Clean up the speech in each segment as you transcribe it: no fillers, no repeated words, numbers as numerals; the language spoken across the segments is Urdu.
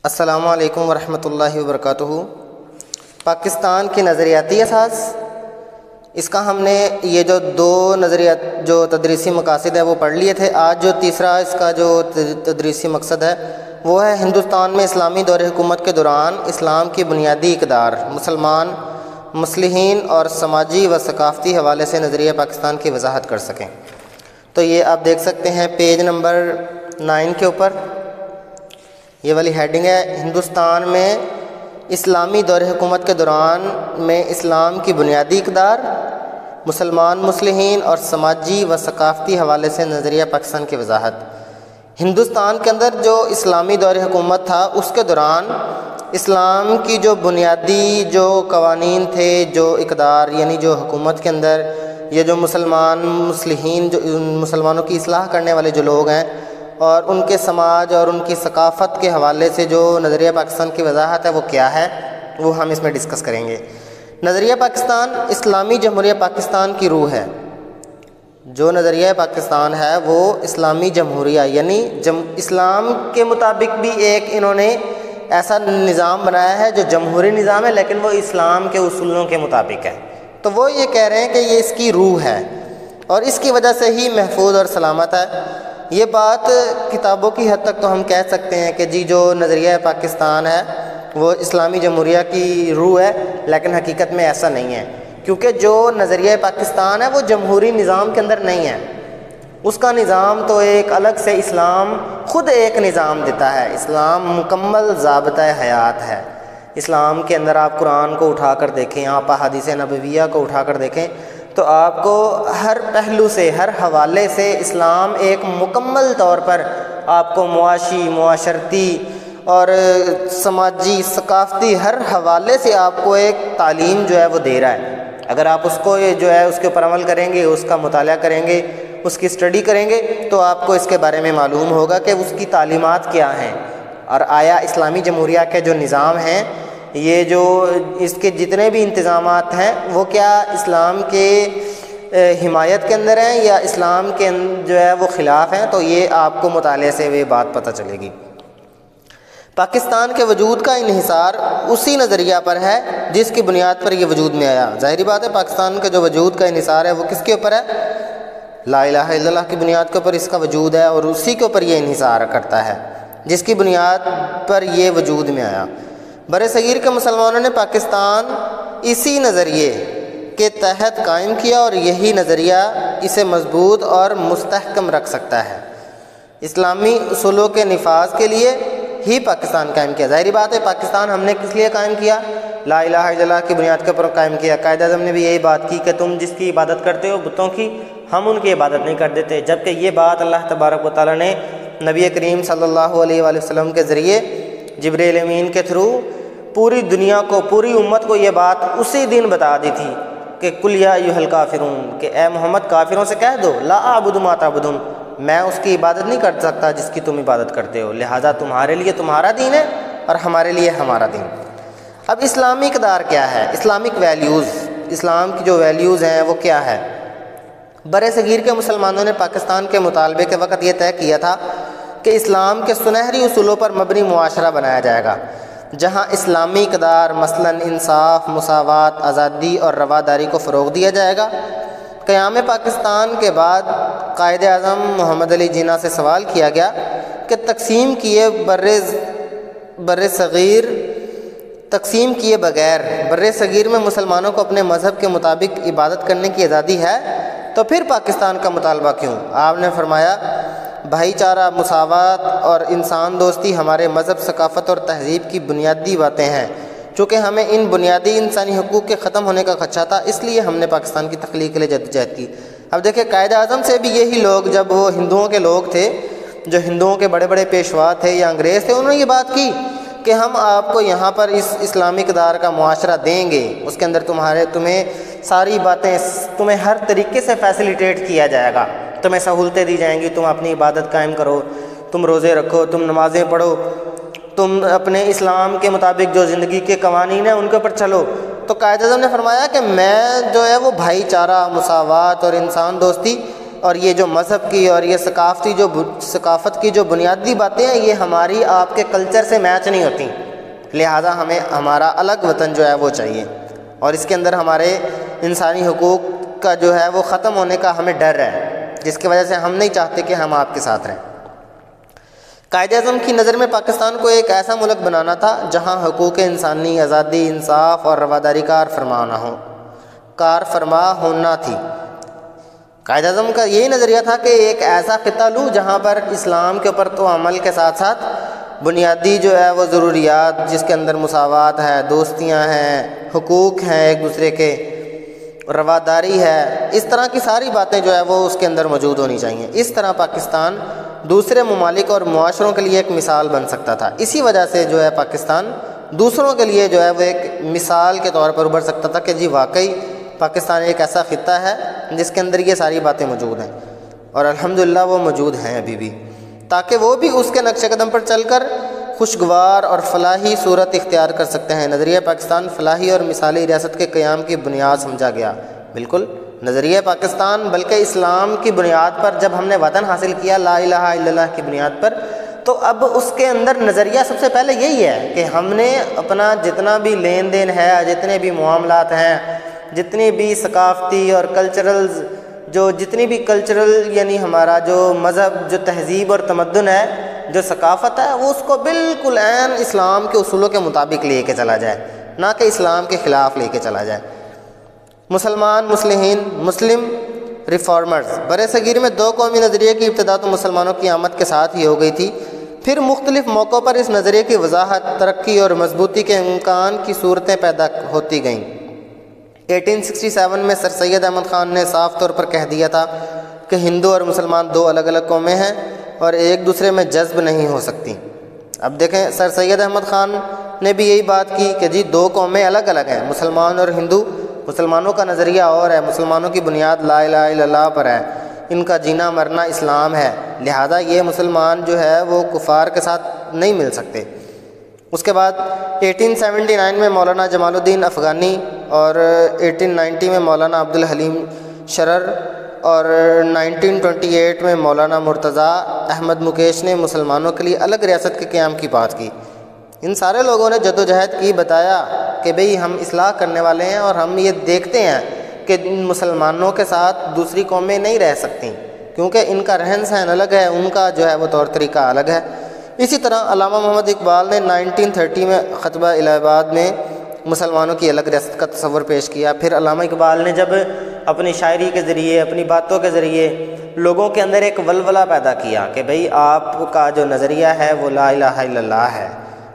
السلام علیکم ورحمۃ اللہ وبرکاتہ۔ پاکستان کی نظریاتی اساس، اس کا ہم نے یہ جو دو نظریات جو تدریسی مقاصد ہے وہ پڑھ لیے تھے۔ آج جو تیسرا اس کا جو تدریسی مقصد ہے وہ ہے ہندوستان میں اسلامی دور حکومت کے دوران اسلام کی بنیادی اقدار، مسلمان، مصلحین اور سماجی و ثقافتی حوالے سے نظریہ پاکستان کی وضاحت کر سکیں۔ تو یہ آپ دیکھ سکتے ہیں پیج نمبر 9 کے اوپر یہ والی ہیڈنگ ہے، ہندوستان میں اسلامی دور حکومت کے دوران میں اسلام کی بنیادی اقدار، مسلمان، مصلحین اور سماجی و ثقافتی حوالے سے نظریہ پاکستان کی وضاحت۔ ہندوستان کے اندر جو اسلامی دور حکومت تھا اس کے دوران اسلام کی جو بنیادی جو قوانین تھے، جو اقدار یعنی جو حکومت کے اندر یہ جو مسلمان، مصلحین، جو مسلمانوں کی اصلاح کرنے والے جو لوگ ہیں اور ان کے سماج اور ان کی ثقافت کے حوالے سے جو نظریہ پاکستان کی وضاحت ہے وہ کیا ہے، وہ ہم اس میں ڈسکس کریں گے۔ نظریہ پاکستان اسلامی جمہوریہ پاکستان کی روح ہے۔ جو نظریہ پاکستان ہے وہ اسلامی جمہوریہ یعنی اسلام کے مطابق بھی ایک انہوں نے ایسا نظام بنایا ہے جو جمہوری نظام ہے لیکن وہ اسلام کے اصولوں کے مطابق ہے۔ تو وہ یہ کہہ رہے ہیں کہ یہ اس کی روح ہے اور اس کی وجہ سے ہی محفوظ اور سلامت ہے۔ یہ بات کتابوں کی حد تک تو ہم کہہ سکتے ہیں کہ جو نظریہ پاکستان ہے وہ اسلامی جمہوریہ کی روح ہے، لیکن حقیقت میں ایسا نہیں ہے، کیونکہ جو نظریہ پاکستان ہے وہ جمہوری نظام کے اندر نہیں ہے۔ اس کا نظام تو ایک الگ سے اسلام خود ایک نظام دیتا ہے۔ اسلام مکمل ضابطۂ حیات ہے۔ اسلام کے اندر آپ قرآن کو اٹھا کر دیکھیں، آپ احادیث نبویہ کو اٹھا کر دیکھیں تو آپ کو ہر پہلو سے، ہر حوالے سے اسلام ایک مکمل طور پر آپ کو معاشی، معاشرتی اور سماجی، ثقافتی ہر حوالے سے آپ کو ایک تعلیم جو ہے وہ دے رہا ہے۔ اگر آپ اس کو جو ہے اس کے اوپر عمل کریں گے، اس کا مطالعہ کریں گے، اس کی اسٹڈی کریں گے تو آپ کو اس کے بارے میں معلوم ہوگا کہ اس کی تعلیمات کیا ہیں اور آیا اسلامی جمہوریہ کے جو نظام ہیں، یہ جو اس کے جتنے بھی انتظامات ہیں وہ کیا اسلام کے حمایت کے اندر ہیں یا اسلام کے جو ہے وہ خلاف ہیں، تو یہ آپ کو مطالعے سے یہ بات پتہ چلے گی۔ پاکستان کے وجود کا انحصار اسی نظریہ پر ہے جس کی بنیاد پر یہ وجود میں آیا۔ ظاہری بات ہے پاکستان کا جو وجود کا انحصار ہے وہ کس کے اوپر ہے؟ لا الہ الا اللہ کی بنیاد کے اوپر اس کا وجود ہے اور اسی کے اوپر یہ انحصار کرتا ہے جس کی بنیاد پر یہ وجود میں آیا۔ برصغیر کے مسلمانوں نے پاکستان اسی نظریے کے تحت قائم کیا اور یہی نظریہ اسے مضبوط اور مستحکم رکھ سکتا ہے۔ اسلامی اصولوں کے نفاذ کے لیے ہی پاکستان قائم کیا۔ ظاہری بات ہے پاکستان ہم نے کس لیے قائم کیا؟ لا الہ الا اللہ کی بنیاد کے اوپر قائم کیا۔ قائد اعظم نے بھی یہی بات کی کہ تم جس کی عبادت کرتے ہو بتوں کی، ہم ان کی عبادت نہیں کر دیتے، جبکہ یہ بات اللہ تبارک و تعالیٰ نے نبی کریم صلی اللہ علیہ وآلہ وسلم کے ذریعے جبریل امین کے تھرو پوری دنیا کو، پوری امت کو یہ بات اسی دن بتا دی تھی کہ قل یا ایھا الکافرون، کہ اے محمد کافروں سے کہہ دو لا اعبد ما تعبدون، میں اس کی عبادت نہیں کر سکتا جس کی تم عبادت کرتے ہو، لہٰذا تمہارے لیے تمہارا دین ہے اور ہمارے لیے ہمارا دین۔ اب اسلامی اقدار کیا ہے؟ اسلامک ویلیوز، اسلام کی جو ویلیوز ہیں وہ کیا ہے؟ برصغیر کے مسلمانوں نے پاکستان کے مطالبے کے وقت یہ طے کیا تھا کہ اسلام کے سنہری اصولوں پر مبنی معاشرہ بنایا جائے گا جہاں اسلامی اقدار مثلاً انصاف، مساوات، آزادی اور رواداری کو فروغ دیا جائے گا۔ قیام پاکستان کے بعد قائد اعظم محمد علی جناح سے سوال کیا گیا کہ تقسیم کیے بغیر برصغیر میں مسلمانوں کو اپنے مذہب کے مطابق عبادت کرنے کی آزادی ہے تو پھر پاکستان کا مطالبہ کیوں؟ آپ نے فرمایا بھائی چارہ، مساوات اور انسان دوستی ہمارے مذہب، ثقافت اور تہذیب کی بنیادی باتیں ہیں۔ چونکہ ہمیں ان بنیادی انسانی حقوق کے ختم ہونے کا خدشہ تھا اس لیے ہم نے پاکستان کی تخلیق کے لیے جدوجہد کی۔ اب دیکھیں قائد اعظم سے بھی یہی لوگ، جب وہ ہندوؤں کے لوگ تھے، جو ہندوؤں کے بڑے بڑے پیشوا تھے یا انگریز تھے، انہوں نے یہ بات کی کہ ہم آپ کو یہاں پر اس اسلامی اقدار کا معاشرہ دیں گے، اس کے اندر تمہیں ساری باتیں، تمہیں ہر طریقے سے فیسیلیٹیٹ کیا جائے گا، تمہیں سہولتیں دی جائیں گی، تم اپنی عبادت قائم کرو، تم روزے رکھو، تم نمازیں پڑھو، تم اپنے اسلام کے مطابق جو زندگی کے قوانین ہیں ان کے اوپر چلو۔ تو قائد اعظم نے فرمایا کہ میں جو ہے وہ بھائی چارہ، مساوات اور انسان دوستی اور یہ جو مذہب کی اور یہ ثقافت کی جو بنیادی باتیں ہیں، یہ ہماری آپ کے کلچر سے میچ نہیں ہوتی، لہٰذا ہمیں ہمارا الگ وطن جو ہے وہ چاہیے، اور اس کے اندر ہمارے انسانی حقوق کا جو ہے وہ ختم ہونے کا ہمیں ڈر ہے، جس کی وجہ سے ہم نہیں چاہتے کہ ہم آپ کے ساتھ رہیں۔ قائد اعظم کی نظر میں پاکستان کو ایک ایسا ملک بنانا تھا جہاں حقوق انسانی، آزادی، انصاف اور رواداری کار فرما ہونا تھی۔ قائد اعظم کا یہی نظریہ تھا کہ ایک ایسا خطہ لوں جہاں پر اسلام کے اوپر تو عمل کے ساتھ ساتھ بنیادی جو ہے وہ ضروریات، جس کے اندر مساوات ہے، دوستیاں ہیں، حقوق ہیں ایک دوسرے کے، رواداری ہے، اس طرح کی ساری باتیں جو ہے وہ اس کے اندر موجود ہونی چاہیے۔ اس طرح پاکستان دوسرے ممالک اور معاشروں کے لیے ایک مثال بن سکتا تھا۔ اسی وجہ سے جو ہے پاکستان دوسروں کے لیے جو ہے وہ ایک مثال کے طور پر ابھر سکتا تھا کہ جی واقعی پاکستان ایک ایسا خطہ ہے جس کے اندر یہ ساری باتیں موجود ہیں، اور الحمدللہ وہ موجود ہیں ابھی بھی، تاکہ وہ بھی اس کے نقش قدم پر چل کر خوشگوار اور فلاحی صورت اختیار کر سکتے ہیں۔ نظریہ پاکستان فلاحی اور مثالی ریاست کے قیام کی بنیاد سمجھا گیا۔ بالکل نظریہ پاکستان بلکہ اسلام کی بنیاد پر جب ہم نے وطن حاصل کیا، لا الہ الا اللہ کی بنیاد پر، تو اب اس کے اندر نظریہ سب سے پہلے یہی ہے کہ ہم نے اپنا جتنا بھی لین دین ہے، جتنے بھی معاملات ہیں، جتنی بھی ثقافتی اور جتنی بھی کلچرل یعنی ہمارا جو مذہب، جو تہذیب اور تمدن ہے، جو ثقافت ہے، وہ اس کو بالکل عین اسلام کے اصولوں کے مطابق لے کے چلا جائے، نہ کہ اسلام کے خلاف لے کے چلا جائے۔ مسلمان، مصلحین، مسلم ریفارمرز۔ برِ صغیر میں دو قومی نظریے کی ابتدا تو مسلمانوں کی آمد کے ساتھ ہی ہو گئی تھی، پھر مختلف موقعوں پر اس نظریے کی وضاحت، ترقی اور مضبوطی کے امکان کی صورتیں پیدا ہوتی گئیں۔ 1867 میں سر سید احمد خان نے صاف طور پر کہہ دیا تھا کہ ہندو اور مسلمان دو الگ الگ قومیں ہیں اور ایک دوسرے میں جذب نہیں ہو سکتی۔ اب دیکھیں سر سید احمد خان نے بھی یہی بات کی کہ جی دو قومیں الگ الگ ہیں، مسلمان اور ہندو۔ مسلمانوں کا نظریہ اور ہے، مسلمانوں کی بنیاد لا الہ الا اللہ پر ہے، ان کا جینا مرنا اسلام ہے، لہذا یہ مسلمان جو ہے وہ کفار کے ساتھ نہیں مل سکتے۔ اس کے بعد 1879 میں مولانا جمال الدین افغانی اور 1890 میں مولانا عبدالحلیم شرر اور 1928 میں مولانا مرتضیٰ احمد مکیش نے مسلمانوں کے لیے الگ ریاست کے قیام کی بات کی۔ ان سارے لوگوں نے جدوجہد کی، بتایا کہ بھئی ہم اصلاح کرنے والے ہیں اور ہم یہ دیکھتے ہیں کہ مسلمانوں کے ساتھ دوسری قومیں نہیں رہ سکتی، کیونکہ ان کا رہن سہن الگ ہے، ان کا جو ہے وہ طور طریقہ الگ ہے۔ اسی طرح علامہ محمد اقبال نے 1930 میں خطبہ الہ آباد میں مسلمانوں کی الگ ریاست کا تصور پیش کیا۔ پھر علامہ اقبال نے جب اپنی شاعری کے ذریعے، اپنی باتوں کے ذریعے لوگوں کے اندر ایک ولولہ پیدا کیا کہ بھئی آپ کا جو نظریہ ہے وہ لا الہ الا اللہ ہے،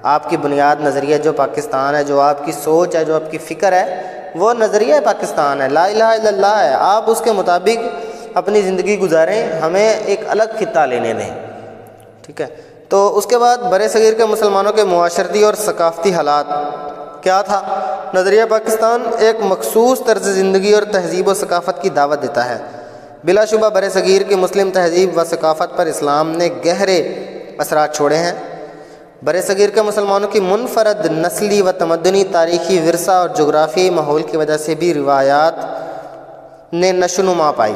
آپ کی بنیاد نظریہ جو پاکستان ہے، جو آپ کی سوچ ہے، جو آپ کی فکر ہے، وہ نظریہ پاکستان ہے، لا الہ الا اللہ ہے، آپ اس کے مطابق اپنی زندگی گزاریں، ہمیں ایک الگ خطہ لینے دیں۔ ٹھیک ہے، تو اس کے بعد برِ صغیر کے مسلمانوں کے معاشرتی اور ثقافتی حالات کیا تھا؟ نظریہ پاکستان ایک مخصوص طرز زندگی اور تہذیب و ثقافت کی دعوت دیتا ہے۔ بلا شبہ برِ صغیر کی مسلم تہذیب و ثقافت پر اسلام نے گہرے اثرات چھوڑے ہیں۔ برِ صغیر کے مسلمانوں کی منفرد نسلی و تمدنی تاریخی ورثہ اور جغرافیائی ماحول کی وجہ سے بھی روایات نے نشو و نما پائی۔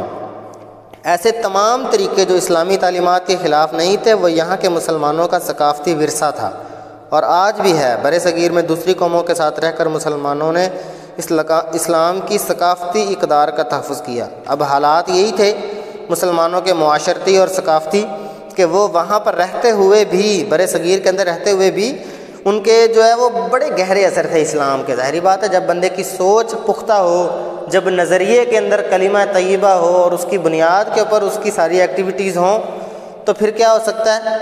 ایسے تمام طریقے جو اسلامی تعلیمات کے خلاف نہیں تھے، وہ یہاں کے مسلمانوں کا ثقافتی ورثہ تھا اور آج بھی ہے۔ برِ صغیر میں دوسری قوموں کے ساتھ رہ کر مسلمانوں نے اسلام کی ثقافتی اقدار کا تحفظ کیا۔ اب حالات یہی تھے مسلمانوں کے معاشرتی اور ثقافتی کہ وہ وہاں پر رہتے ہوئے بھی، برِ صغیر کے اندر رہتے ہوئے بھی ان کے جو ہے وہ بڑے گہرے اثر تھے اسلام کے۔ ظاہری بات ہے جب بندے کی سوچ پختہ ہو، جب نظریے کے اندر کلمہ طیبہ ہو اور اس کی بنیاد کے اوپر اس کی ساری ایکٹیویٹیز ہوں، تو پھر کیا ہو سکتا ہے؟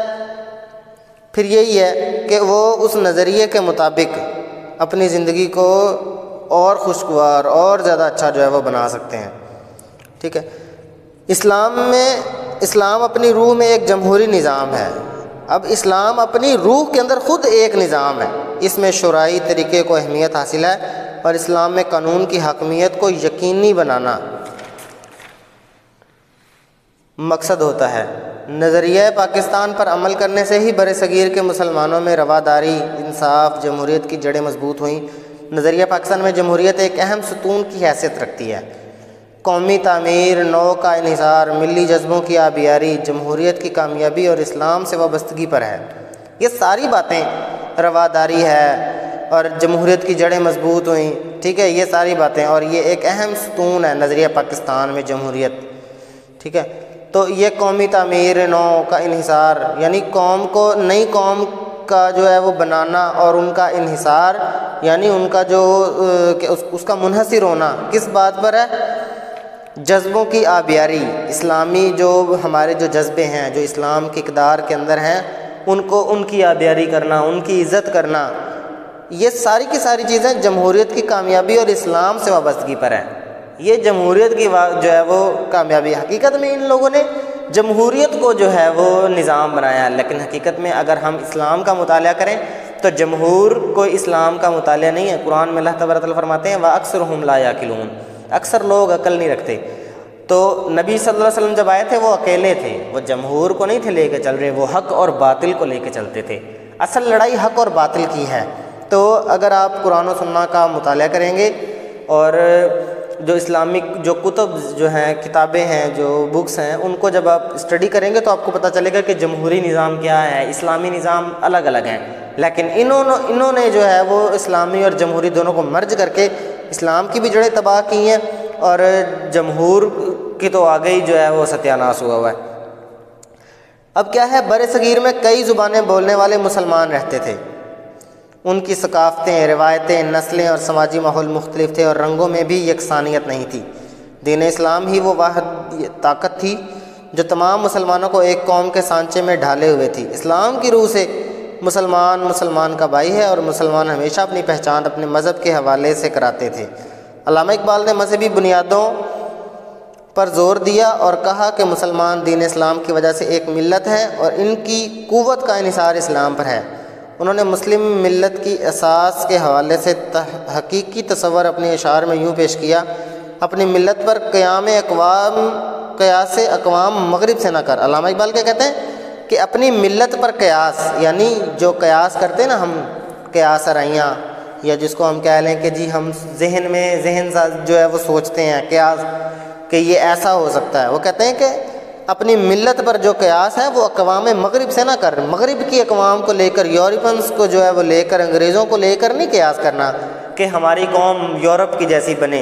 پھر یہی ہے کہ وہ اس نظریے کے مطابق اپنی زندگی کو اور خوشگوار اور زیادہ اچھا جو ہے وہ بنا سکتے ہیں۔ ٹھیک ہے، اسلام اپنی روح میں ایک جمہوری نظام ہے۔ اب اسلام اپنی روح کے اندر خود ایک نظام ہے، اس میں شرعی طریقے کو اہمیت حاصل ہے اور اسلام میں قانون کی حاکمیت کو یقینی بنانا مقصد ہوتا ہے۔ نظریہ پاکستان پر عمل کرنے سے ہی برِ صغیر کے مسلمانوں میں رواداری، انصاف، جمہوریت کی جڑیں مضبوط ہوئیں۔ نظریہ پاکستان میں جمہوریت ایک اہم ستون کی حیثیت رکھتی ہے۔ قومی تعمیر، نو کا انحصار، ملی جذبوں کی آبیاری، جمہوریت کی کامیابی اور اسلام سے وابستگی پر ہے۔ یہ ساری باتیں، رواداری ہے اور جمہوریت کی جڑیں مضبوط ہوئیں، ٹھیک ہے، یہ ساری باتیں، اور یہ ایک اہم ستون ہے نظریہ پاکستان میں جمہوریت، ٹھیک ہے۔ تو یہ قومی تعمیر، نو کا انحصار، یعنی قوم کو، نئی قوم کا جو ہے وہ بنانا اور ان کا انحصار، یعنی ان کا جو اس کا منحصر ہونا کس بات پر ہے؟ جذبوں کی آبیاری، اسلامی جو ہمارے جو جذبے ہیں، جو اسلام کے اقدار کے اندر ہیں، ان کی آبیاری کرنا، ان کی عزت کرنا، یہ ساری کی ساری چیزیں جمہوریت کی کامیابی اور اسلام سے وابستگی پر ہیں۔ یہ جمہوریت کی جو ہے وہ کامیابی، حقیقت میں ان لوگوں نے جمہوریت کو جو ہے وہ نظام بنایا، لیکن حقیقت میں اگر ہم اسلام کا مطالعہ کریں تو جمہور کوئی اسلام کا مطالعہ نہیں ہے۔ قرآن میں اللہ تبارک و تعالیٰ فرماتے ہیں وَأَكْثَرُهُمْ لَا يَعْقِلُونَ، اکثر لوگ عقل نہیں رکھتے۔ تو نبی صلی اللہ علیہ وسلم جب آئے تھے وہ اکیلے تھے، وہ جمہور کو نہیں تھے لے کے چل رہے، وہ حق اور باطل کو لے کے چلتے تھے۔ اصل لڑائی حق اور باطل کی ہے۔ تو اگر آپ قرآن و سنہ کا مطالعہ کریں گے اور جو اسلامک جو کتب جو ہیں، کتابیں ہیں، جو بکس ہیں، ان کو جب آپ اسٹڈی کریں گے تو آپ کو پتہ چلے گا کہ جمہوری نظام کیا ہے، اسلامی نظام الگ الگ ہیں، لیکن انہوں نے جو ہے وہ اسلامی اور جمہوری دونوں کو مرج کر کے اسلام کی بھی جڑیں تباہ کی ہیں، اور جمہور کی تو آگے ہی جو ہے وہ ستیہ ناش ہوا ہے۔ اب کیا ہے، بر صغیر میں کئی زبانیں بولنے والے مسلمان رہتے تھے، ان کی ثقافتیں، روایتیں، نسلیں اور سماجی ماحول مختلف تھے، اور رنگوں میں بھی یکسانیت نہیں تھی۔ دین اسلام ہی وہ واحد طاقت تھی جو تمام مسلمانوں کو ایک قوم کے سانچے میں ڈھالے ہوئے تھی۔ اسلام کی روح سے مسلمان کا بھائی ہے، اور مسلمان ہمیشہ اپنی پہچان اپنے مذہب کے حوالے سے کراتے تھے۔ علامہ اقبال نے مذہبی بنیادوں پر زور دیا اور کہا کہ مسلمان دین اسلام کی وجہ سے ایک ملت ہے اور ان کی قوت کا انحصار اسلام پر ہے۔ انہوں نے مسلم ملت کی اساس کے حوالے سے حقیقی تصور اپنے اشعار میں یوں پیش کیا: اپنی ملت پر قیاس اقوام مغرب سے نہ کر۔ علامہ اقبال کیا کہتے ہیں کہ اپنی ملت پر قیاس، یعنی جو قیاس کرتے ہیں نا ہم، قیاس ارائیاں، یا جس کو ہم کہہ لیں کہ جی ہم ذہن جو ہے وہ سوچتے ہیں قیاس کہ یہ ایسا ہو سکتا ہے، وہ کہتے ہیں کہ اپنی ملت پر جو قیاس ہے وہ اقوام مغرب سے نہ کر۔ مغرب کی اقوام کو لے کر، یورپنس کو جو ہے وہ لے کر، انگریزوں کو لے کر نہیں قیاس کرنا کہ ہماری قوم یورپ کی جیسی بنے۔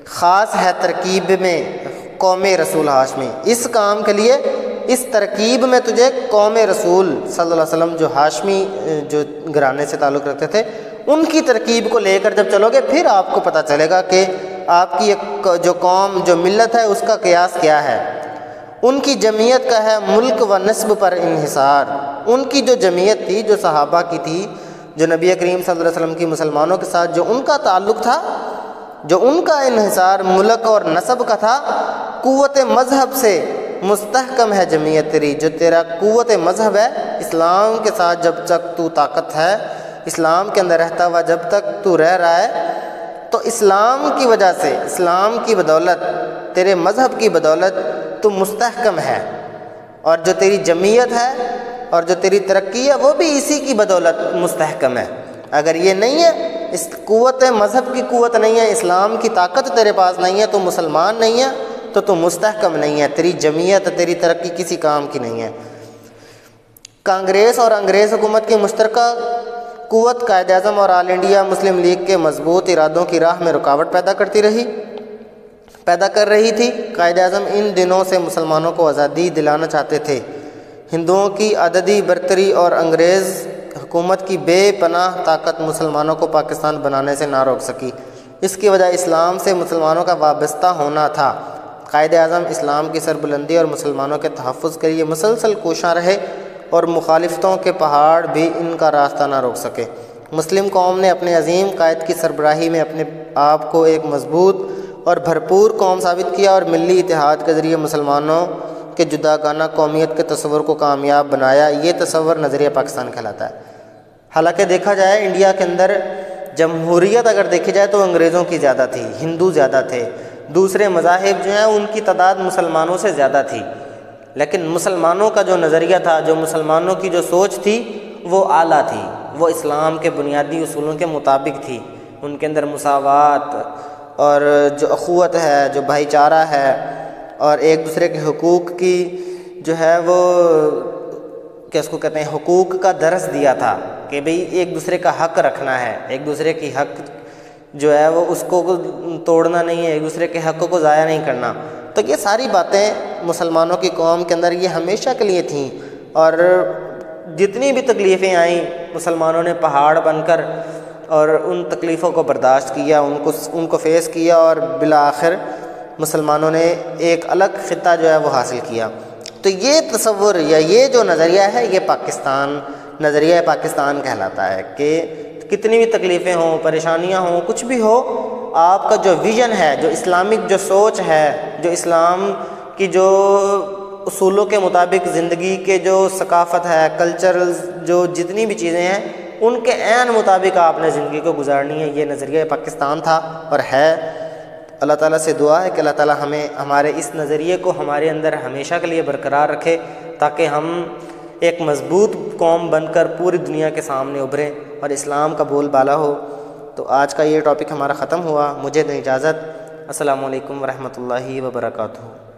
خاص ہے ترکیب میں قوم رسول ہاشمی، اس کام کے لیے اس ترکیب میں تجھے قوم رسول صلی اللہ علیہ وسلم جو ہاشمی جو گھرانے سے تعلق رکھتے تھے ان کی ترکیب کو لے کر جب چلو گے پھر آپ کو پتہ چلے گا کہ آپ کی جو قوم جو ملت ہے اس کا قیاس کیا ہے۔ ان کی جمعیت کا ہے ملک و نسب پر انحصار۔ ان کی جو جمعیت تھی، جو صحابہ کی تھی، جو نبی کریم صلی اللہ علیہ وسلم کی مسلمانوں کے ساتھ جو ان کا تعلق تھا، جو ان کا انحصار ملک اور نسب کا تھا، قوت مذہب سے مستحکم ہے جمعیت تیری۔ جو تیرا قوت مذہب ہے، اسلام کے ساتھ جب تک تو طاقت ہے، اسلام کے اندر رہتا ہوا جب تک تو رہ رہا ہے، تو اسلام کی وجہ سے، اسلام کی بدولت، تیرے مذہب کی بدولت تو مستحکم ہے، اور جو تیری جمعیت ہے اور جو تیری ترقی ہے وہ بھی اسی کی بدولت مستحکم ہے۔ اگر یہ نہیں ہے، اس قوت مذہب کی قوت نہیں ہے، اسلام کی طاقت تیرے پاس نہیں ہے، تو مسلمان نہیں ہے، تو مستحکم نہیں ہے، تیری جمعیت، تیری ترقی کسی کام کی نہیں ہے۔ کانگریس اور انگریز حکومت کی مشترکہ قوت قائد اعظم اور آل انڈیا مسلم لیگ کے مضبوط ارادوں کی راہ میں رکاوٹ پیدا کر رہی تھی۔ قائد اعظم ان دنوں سے مسلمانوں کو آزادی دلانا چاہتے تھے۔ ہندوؤں کی عددی برتری اور انگریز حکومت کی بے پناہ طاقت مسلمانوں کو پاکستان بنانے سے نہ روک سکی۔ اس کی وجہ اسلام سے مسلمانوں کا وابستہ ہونا تھا۔ قائد اعظم اسلام کی سربلندی اور مسلمانوں کے تحفظ کے لیے مسلسل کوشاں رہے، اور مخالفتوں کے پہاڑ بھی ان کا راستہ نہ روک سکے۔ مسلم قوم نے اپنے عظیم قائد کی سربراہی میں اپنے آپ کو ایک مضبوط اور بھرپور قوم ثابت کیا، اور ملی اتحاد کے ذریعے مسلمانوں کے جداگانہ قومیت کے تصور کو کامیاب بنایا۔ یہ تصور نظریہ پاکستان کہلاتا ہے۔ حالانکہ دیکھا جائے انڈیا کے اندر جمہوریت اگر دیکھی جائے تو انگریزوں کی زیادہ تھی، ہندو زیادہ تھے، دوسرے مذاہب جو ہیں ان کی تعداد مسلمانوں سے زیادہ تھی، لیکن مسلمانوں کا جو نظریہ تھا، جو مسلمانوں کی جو سوچ تھی وہ اعلیٰ تھی، وہ اسلام کے بنیادی اصولوں کے مطابق تھی۔ ان کے اندر مساوات اور جو اخوت ہے، جو بھائی چارہ ہے، اور ایک دوسرے کے حقوق کی جو ہے وہ کیا اس کو کہتے ہیں، حقوق کا درس دیا تھا کہ بھئی ایک دوسرے کا حق رکھنا ہے، ایک دوسرے کی حق جو ہے وہ اس کو توڑنا نہیں ہے، ایک دوسرے کے حقوں کو ضائع نہیں کرنا۔ تو یہ ساری باتیں مسلمانوں کی قوم کے اندر یہ ہمیشہ کے لیے تھیں، اور جتنی بھی تکلیفیں آئیں مسلمانوں نے پہاڑ بن کر اور ان تکلیفوں کو برداشت کیا، ان کو فیس کیا، اور بالآخر مسلمانوں نے ایک الگ خطہ جو ہے وہ حاصل کیا۔ تو یہ تصور یا یہ جو نظریہ ہے یہ نظریہ پاکستان کہلاتا ہے کہ کتنی بھی تکلیفیں ہوں، پریشانیاں ہوں، کچھ بھی ہو، آپ کا جو ویژن ہے، جو اسلامک جو سوچ ہے، جو اسلام کی جو اصولوں کے مطابق زندگی کے جو ثقافت ہے، کلچرل جو جتنی بھی چیزیں ہیں، ان کے عین مطابق آپ نے زندگی کو گزارنی ہے۔ یہ نظریہ پاکستان تھا اور ہے۔ اللہ تعالیٰ سے دعا ہے کہ اللہ تعالیٰ ہمیں ہمارے اس نظریے کو ہمارے اندر ہمیشہ کے لیے برقرار رکھے، تاکہ ہم ایک مضبوط قوم بن کر پوری دنیا کے سامنے ابھریں اور اسلام کا بول بالا ہو۔ تو آج کا یہ ٹاپک ہمارا ختم ہوا، مجھے دیں اجازت۔ السلام علیکم ورحمۃ اللہ وبرکاتہ۔